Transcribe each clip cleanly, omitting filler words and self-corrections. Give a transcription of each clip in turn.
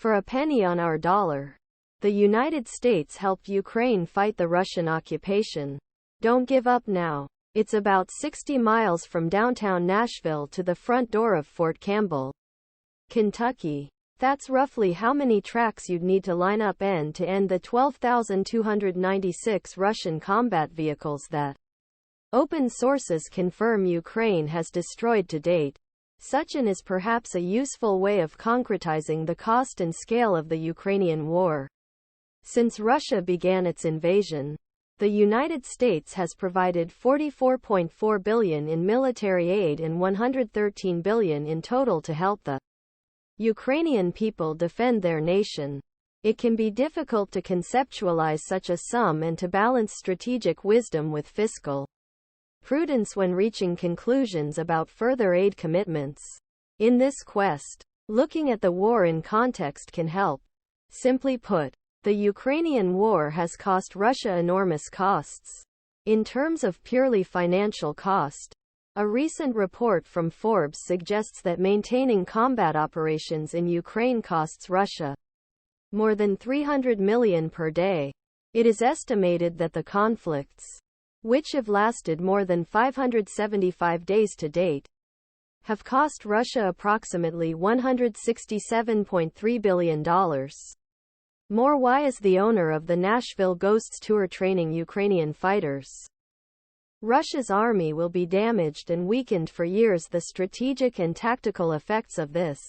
For a penny on our dollar, the United States helped Ukraine fight the Russian occupation. Don't give up now. It's about 60 miles from downtown Nashville to the front door of Fort Campbell, Kentucky. That's roughly how many tracks you'd need to line up end to end the 12,296 Russian combat vehicles that open sources confirm Ukraine has destroyed to date. Such an is perhaps a useful way of concretizing the cost and scale of the Ukrainian war. Since Russia began its invasion, the United States has provided $44.4 billion in military aid and $113 billion in total to help the Ukrainian people defend their nation. It can be difficult to conceptualize such a sum and to balance strategic wisdom with fiscal prudence when reaching conclusions about further aid commitments. In this quest, looking at the war in context can help. Simply put, the Ukrainian war has cost Russia enormous costs. In terms of purely financial cost, a recent report from Forbes suggests that maintaining combat operations in Ukraine costs Russia more than $300 million per day. It is estimated that the conflicts, which have lasted more than 575 days to date, have cost Russia approximately $167.3 billion. More. Why is the owner of the Nashville Ghosts tour training Ukrainian fighters? Russia's army will be damaged and weakened for years. The strategic and tactical effects of this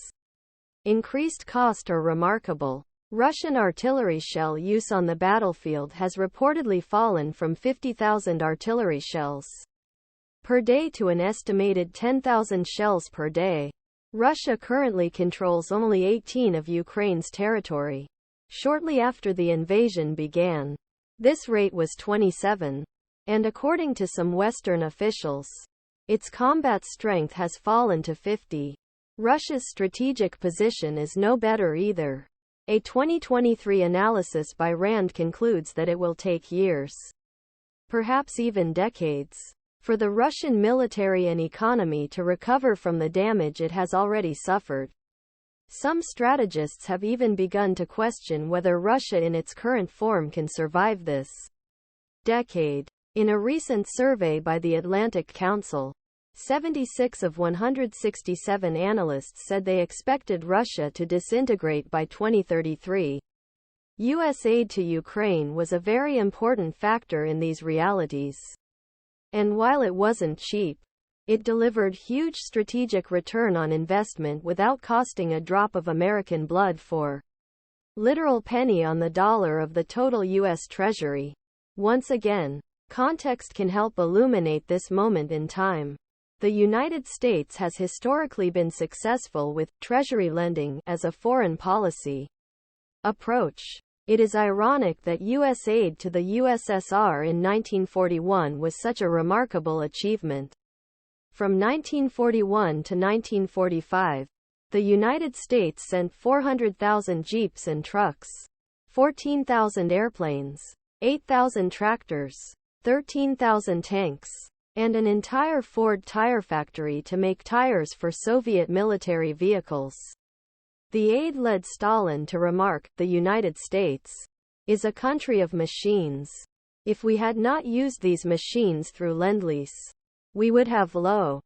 increased cost are remarkable. Russian artillery shell use on the battlefield has reportedly fallen from 50,000 artillery shells per day to an estimated 10,000 shells per day. Russia currently controls only 18% of Ukraine's territory. Shortly after the invasion began, this rate was 27%. And according to some Western officials, its combat strength has fallen to 50%. Russia's strategic position is no better either. A 2023 analysis by RAND concludes that it will take years, perhaps even decades, for the Russian military and economy to recover from the damage it has already suffered. Some strategists have even begun to question whether Russia in its current form can survive this decade. In a recent survey by the Atlantic Council, 76 of 167 analysts said they expected Russia to disintegrate by 2033. U.S. aid to Ukraine was a very important factor in these realities. And while it wasn't cheap, it delivered huge strategic return on investment without costing a drop of American blood for literal penny on the dollar of the total U.S. Treasury. Once again, context can help illuminate this moment in time. The United States has historically been successful with treasury lending as a foreign policy approach. It is ironic that U.S. aid to the USSR in 1941 was such a remarkable achievement. From 1941 to 1945, the United States sent 400,000 jeeps and trucks, 14,000 airplanes, 8,000 tractors, 13,000 tanks, and an entire Ford tire factory to make tires for Soviet military vehicles. The aid led Stalin to remark, "The United States is a country of machines. If we had not used these machines through lend-lease, we would have low